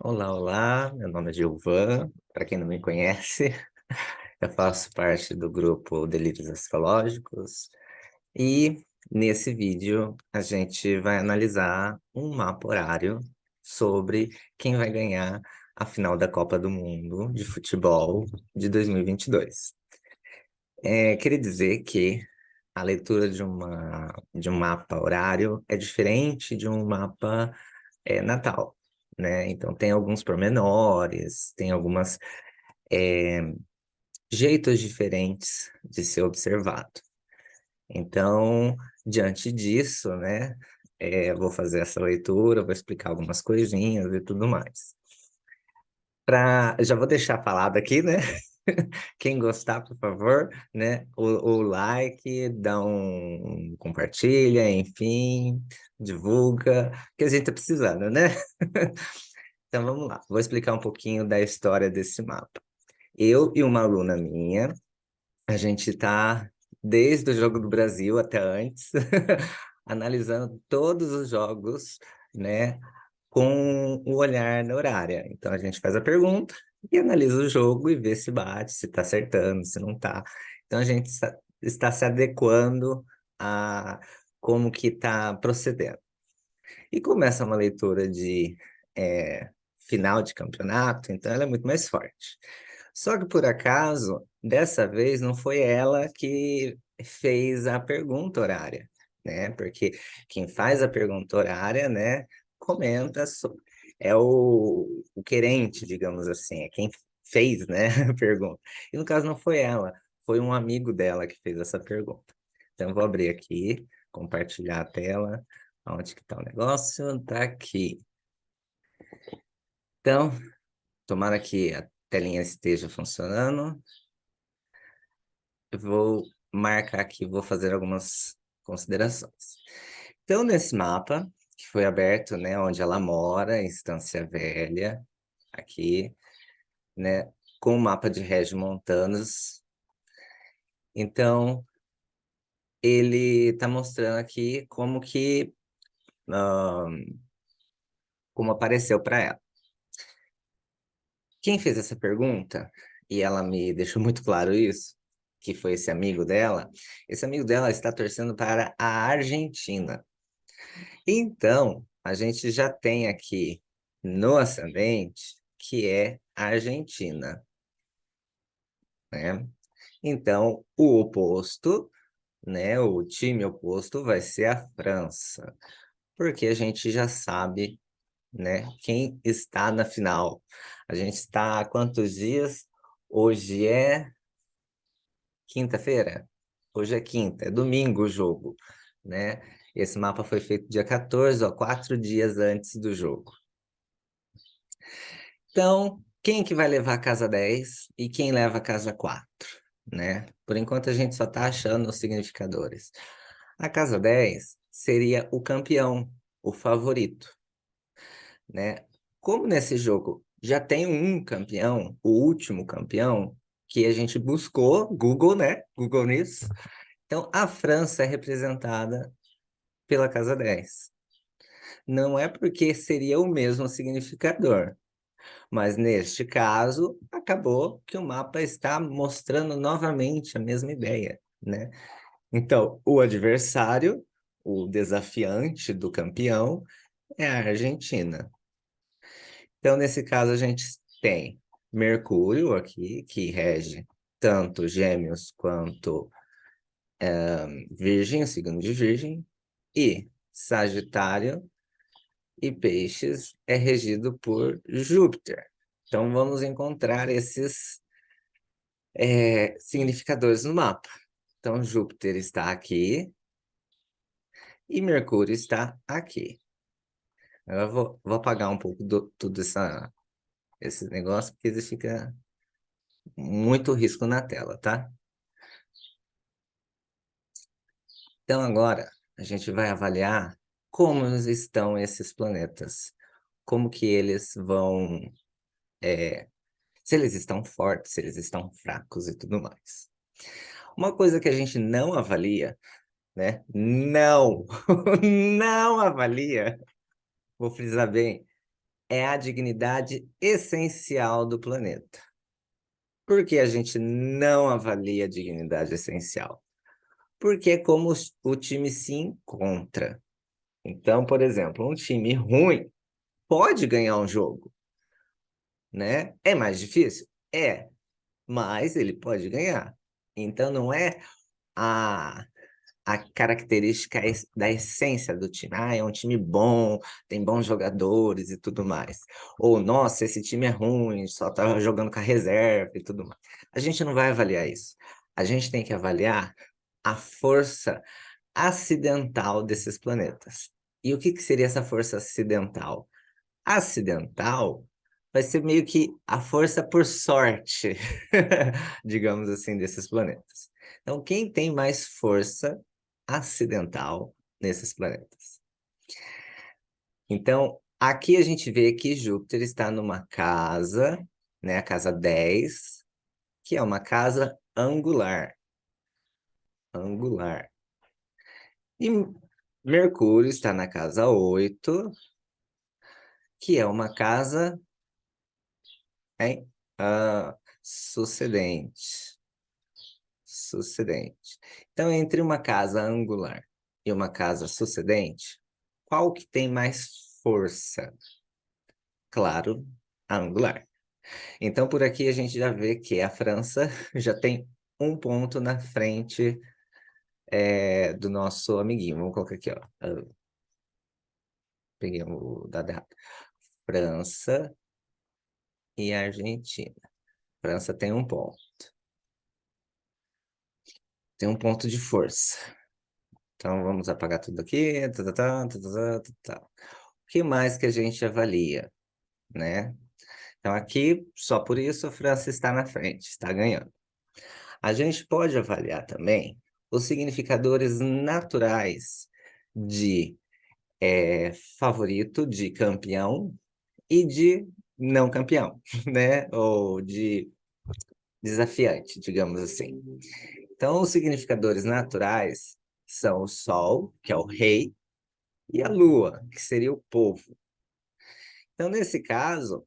Olá, olá, meu nome é Gilvan, para quem não me conhece, eu faço parte do grupo Delírios Astrológicos e nesse vídeo a gente vai analisar um mapa horário sobre quem vai ganhar a final da Copa do Mundo de Futebol de 2022. Queria dizer que a leitura de um mapa horário é diferente de um mapa natal, né? Então tem alguns pormenores, tem algumas jeitos diferentes de ser observado. Então, diante disso, né, eu vou fazer essa leitura, vou explicar algumas coisinhas e tudo mais. Já vou deixar falado aqui, né? Quem gostar, por favor, né? O like, dá compartilha, enfim, divulga, que a gente tá precisando, né? Então vamos lá, vou explicar um pouquinho da história desse mapa. Eu e uma aluna minha, a gente está desde o Jogo do Brasil até antes, analisando todos os jogos, né, com o olhar na horária. Então a gente faz a pergunta e analisa o jogo e vê se bate, se está acertando, se não está. Então a gente está se adequando a como que está procedendo. E começa uma leitura de final de campeonato, então ela é muito mais forte. Só que, por acaso, dessa vez não foi ela que fez a pergunta horária, né? Porque quem faz a pergunta horária, né, comenta, é o querente, digamos assim, é quem fez, né, a pergunta. E no caso não foi ela, foi um amigo dela que fez essa pergunta. Então, eu vou abrir aqui, compartilhar a tela. Onde que está o negócio? Tá aqui. Então, tomara que a telinha esteja funcionando. Eu vou marcar aqui, vou fazer algumas considerações. Então, nesse mapa, que foi aberto, né, onde ela mora, em Estância Velha, aqui, né, com o mapa de Montanos. Então, ele está mostrando aqui ah, como apareceu para ela. Quem fez essa pergunta, e ela me deixou muito claro isso, que foi esse amigo dela está torcendo para a Argentina. Então, a gente já tem aqui no ascendente que é a Argentina, né? Então, o oposto, né, o time oposto vai ser a França, porque a gente já sabe, né, quem está na final. A gente está há quantos dias? Hoje é quinta-feira? Hoje é quinta, é domingo o jogo, né? Esse mapa foi feito dia 14, ó, 4 dias antes do jogo. Então, quem que vai levar a casa 10 e quem leva a casa 4, né? Por enquanto a gente só está achando os significadores. A casa 10 seria o campeão, o favorito, né? Como nesse jogo já tem um campeão, o último campeão, que a gente buscou, Google, né? Google News. Então, a França é representada pela casa 10. Não é porque seria o mesmo significador, mas neste caso, acabou que o mapa está mostrando novamente a mesma ideia, né? Então, o adversário, o desafiante do campeão, é a Argentina. Então, nesse caso, a gente tem Mercúrio aqui, que rege tanto Gêmeos quanto Virgem, o signo de Virgem, e Sagitário e Peixes é regido por Júpiter. Então, vamos encontrar esses significadores no mapa. Então, Júpiter está aqui e Mercúrio está aqui. Eu vou apagar um pouco tudo esse negócio, porque ele fica muito risco na tela, tá? Então, agora, a gente vai avaliar como estão esses planetas. Como que eles vão... se eles estão fortes, se eles estão fracos e tudo mais. Uma coisa que a gente não avalia, né? Não, não avalia, vou frisar bem, é a dignidade essencial do planeta. Por que a gente não avalia a dignidade essencial? Porque é como o time se encontra. Então, por exemplo, um time ruim pode ganhar um jogo, né? É mais difícil? É, mas ele pode ganhar. Então, não é a a característica da essência do time. Ah, é um time bom, tem bons jogadores e tudo mais. Ou, nossa, esse time é ruim, só tá jogando com a reserva e tudo mais. A gente não vai avaliar isso. A gente tem que avaliar a força acidental desses planetas. E o que seria essa força acidental? Acidental vai ser meio que a força por sorte, digamos assim, desses planetas. Então, quem tem mais força acidental nesses planetas? Então, aqui a gente vê que Júpiter está numa casa, né, a casa 10, que é uma casa angular. Angular. E Mercúrio está na casa 8, que é uma casa, hein? Sucedente. Sucedente. Então, entre uma casa angular e uma casa sucedente, qual que tem mais força? Claro, a angular. Então, por aqui a gente já vê que a França já tem um ponto na frente do nosso amiguinho. Vamos colocar aqui, ó. Peguei o dado errado. França e Argentina. França tem um ponto. Tem um ponto de força. Então, vamos apagar tudo aqui. Tá, tá, tá, tá, tá, tá, tá. O que mais que a gente avalia, né? Então, aqui, só por isso, a França está na frente, está ganhando. A gente pode avaliar também os significadores naturais de favorito, de campeão e de não campeão, né? Ou de desafiante, digamos assim. Então, os significadores naturais são o Sol, que é o rei, e a Lua, que seria o povo. Então, nesse caso,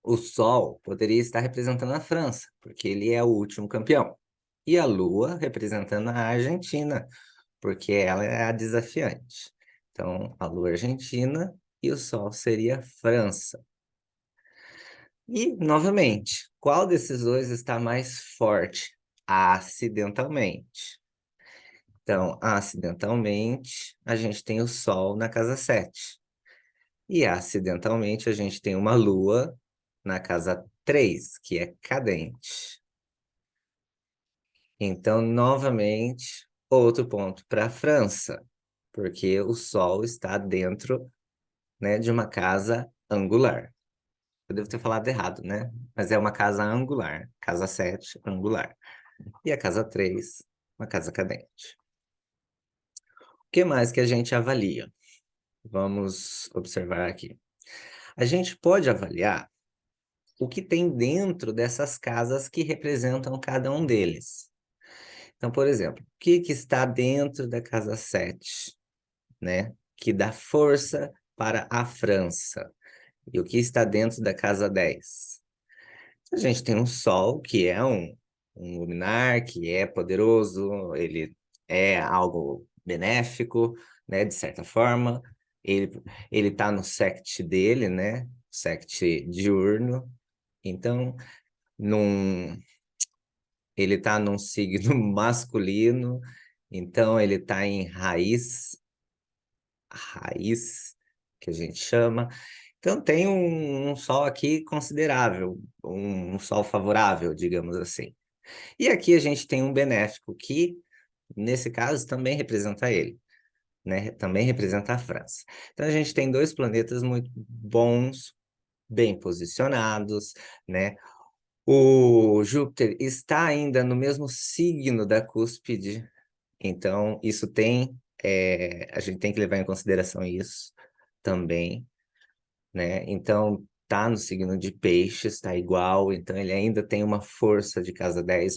o Sol poderia estar representando a França, porque ele é o último campeão. E a Lua representando a Argentina, porque ela é a desafiante. Então, a Lua é Argentina e o Sol seria França. E, novamente, qual desses dois está mais forte? Acidentalmente. Então, acidentalmente, a gente tem o Sol na casa 7. E acidentalmente, a gente tem uma Lua na casa 3, que é cadente. Então, novamente, outro ponto para a França, porque o Sol está dentro, né, de uma casa angular. Eu devo ter falado errado, né? Mas é uma casa angular, casa 7, angular. E a casa 3, uma casa cadente. O que mais que a gente avalia? Vamos observar aqui. A gente pode avaliar o que tem dentro dessas casas que representam cada um deles. Então, por exemplo, o que está dentro da casa 7, né? Que dá força para a França. E o que está dentro da casa 10? A gente tem um Sol, que é um luminar, que é poderoso, ele é algo benéfico, né? De certa forma. Ele está no sect dele, né? Sect diurno. Então, num, ele está num signo masculino, então ele está em raiz, que a gente chama. Então tem um sol aqui considerável, um sol favorável, digamos assim. E aqui a gente tem um benéfico que, nesse caso, também representa ele, né? Também representa a França. Então a gente tem dois planetas muito bons, bem posicionados, né? O Júpiter está ainda no mesmo signo da cúspide, então isso a gente tem que levar em consideração isso também, né? Então tá no signo de Peixes, está igual, então ele ainda tem uma força de casa 10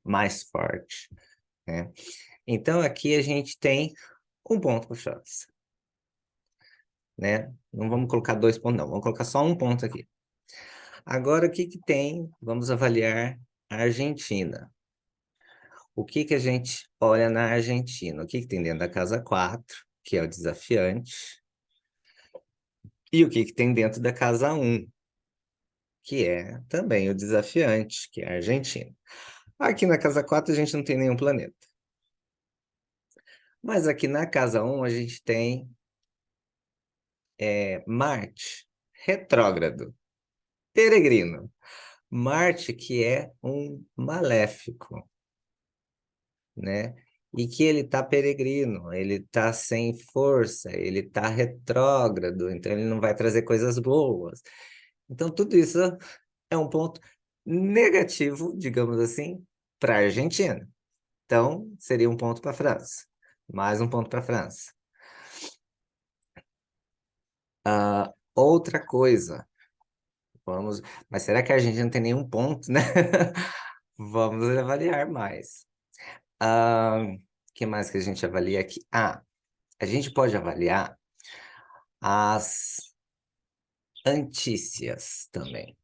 mais forte, né? Então aqui a gente tem um ponto para França. né? Não vamos colocar 2 pontos, não. Vamos colocar só um ponto aqui. Agora, o que que tem? Vamos avaliar a Argentina. O que que a gente olha na Argentina? O que que tem dentro da casa 4, que é o desafiante, e o que que tem dentro da casa 1, que é também o desafiante, que é a Argentina. Aqui na casa 4 a gente não tem nenhum planeta. Mas aqui na casa 1 a gente tem Marte, retrógrado, peregrino. Marte que é um maléfico, né? E que ele está peregrino, ele está sem força, ele está retrógrado, então ele não vai trazer coisas boas. Então tudo isso é um ponto negativo, digamos assim, para a Argentina. Então seria um ponto para a França, mais um ponto para a França. Outra coisa, mas será que a Argentina não tem nenhum ponto, né? Vamos avaliar mais. O que mais que a gente avalia aqui? A gente pode avaliar as antícias também.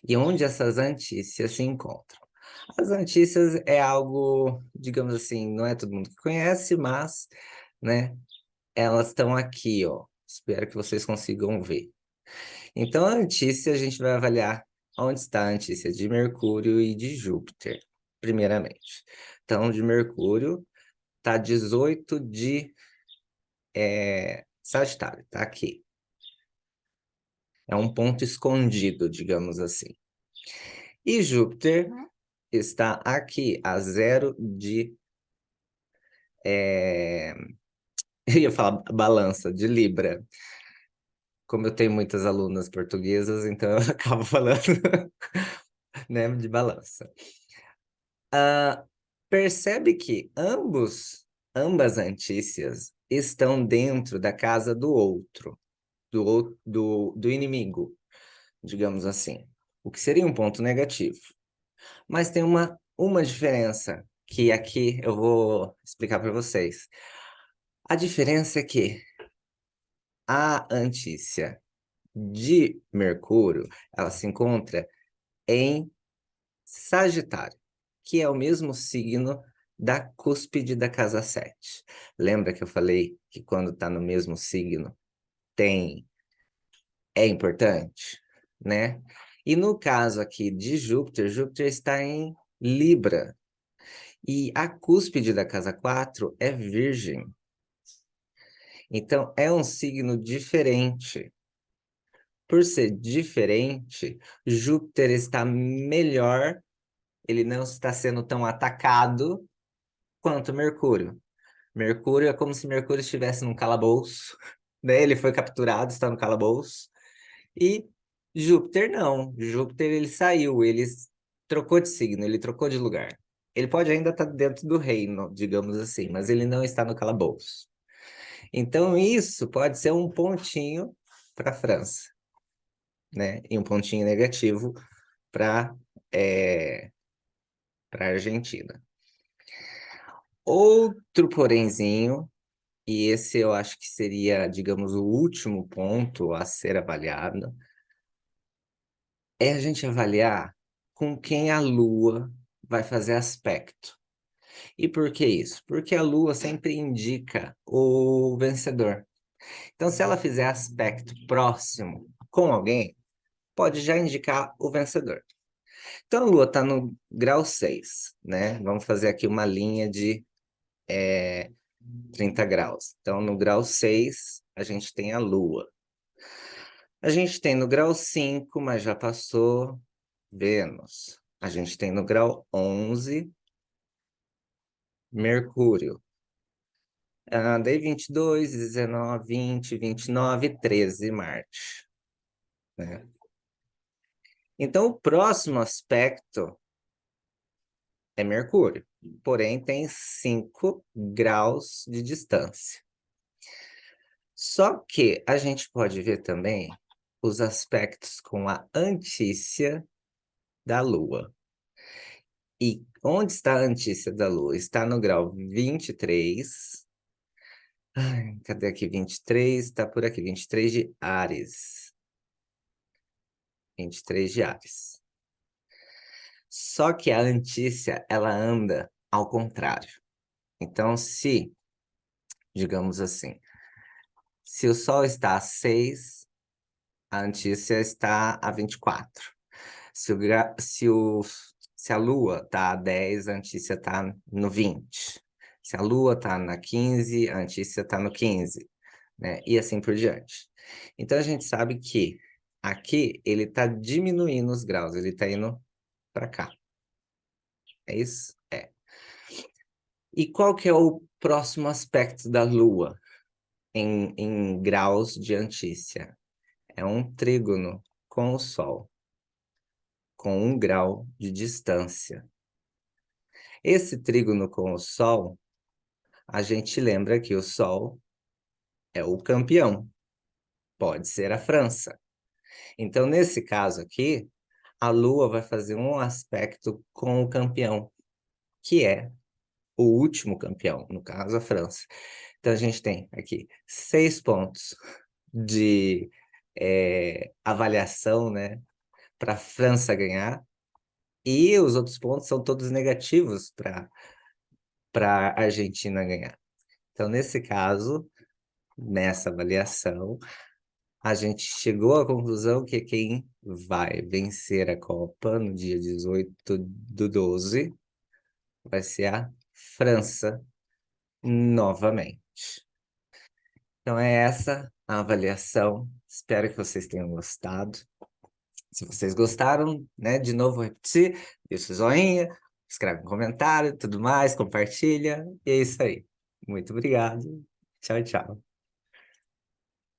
E onde essas antícias se encontram? As antícias é algo, digamos assim, não é todo mundo que conhece, mas, né, elas estão aqui, ó. Espero que vocês consigam ver. Então, a antícia, a gente vai avaliar onde está a antícia de Mercúrio e de Júpiter, primeiramente. Então, de Mercúrio, tá 18 de Sagitário, tá aqui. É um ponto escondido, digamos assim. E Júpiter está aqui, a 0 de... Eu ia falar balança, de Libra. Como eu tenho muitas alunas portuguesas, então eu acabo falando, né, de balança. Percebe que ambas antícias estão dentro da casa do outro, do inimigo, digamos assim. O que seria um ponto negativo. Mas tem uma diferença que aqui eu vou explicar para vocês. A diferença é que a antícia de Mercúrio, ela se encontra em Sagitário, que é o mesmo signo da cúspide da casa 7. Lembra que eu falei que quando está no mesmo signo é importante, né? E no caso aqui de Júpiter, Júpiter está em Libra. E a cúspide da casa 4 é Virgem. Então, é um signo diferente. Por ser diferente, Júpiter está melhor, ele não está sendo tão atacado quanto Mercúrio. Mercúrio é como se Mercúrio estivesse num calabouço, né? Ele foi capturado, está no calabouço. E Júpiter não. Júpiter ele saiu, ele trocou de signo, ele trocou de lugar. Ele pode ainda estar dentro do reino, digamos assim, mas ele não está no calabouço. Então isso pode ser um pontinho para a França, né? E um pontinho negativo para para a Argentina. Outro porémzinho, e esse eu acho que seria, digamos, o último ponto a ser avaliado, é a gente avaliar com quem a Lua vai fazer aspecto. E por que isso? Porque a Lua sempre indica o vencedor. Então, se ela fizer aspecto próximo com alguém, pode já indicar o vencedor. Então, a Lua está no grau 6, né? Vamos fazer aqui uma linha de 30 graus. Então, no grau 6, a gente tem a Lua. A gente tem no grau 5, mas já passou, Vênus. A gente tem no grau 11, Mercúrio. Daí 22, 19, 20, 29, 13, Marte, né? Então, o próximo aspecto é Mercúrio, porém tem 5 graus de distância. Só que a gente pode ver também os aspectos com a antícia da Lua. E onde está a antícia da Lua? Está no grau 23, Ai, cadê aqui? 23, tá por aqui. 23 de Áries. 23 de Áries. Só que a Antícia, ela anda ao contrário. Então, digamos assim, se o Sol está a 6, a Antícia está a 24. Se, o gra... Se a Lua está a 10, a Antícia está no 20. Se a Lua está na 15, a Antícia está no 15, né? E assim por diante. Então a gente sabe que aqui ele está diminuindo os graus, ele está indo para cá. É isso? É. E qual que é o próximo aspecto da Lua em graus de Antícia? É um trígono com o Sol, com 1 grau de distância. Esse trígono com o Sol, a gente lembra que o Sol é o campeão, pode ser a França. Então, nesse caso aqui, a Lua vai fazer um aspecto com o campeão, que é o último campeão, no caso, a França. Então, a gente tem aqui 6 pontos de avaliação, né, para a França ganhar, e os outros pontos são todos negativos para a Argentina ganhar. Então, nesse caso, nessa avaliação, a gente chegou à conclusão que quem vai vencer a Copa no dia 18/12 vai ser a França novamente. Então é essa a avaliação. Espero que vocês tenham gostado. Se vocês gostaram, né, de novo vou repetir, deixa o joinha, escreve um comentário, tudo mais, compartilha, e é isso aí. Muito obrigado. Tchau, tchau.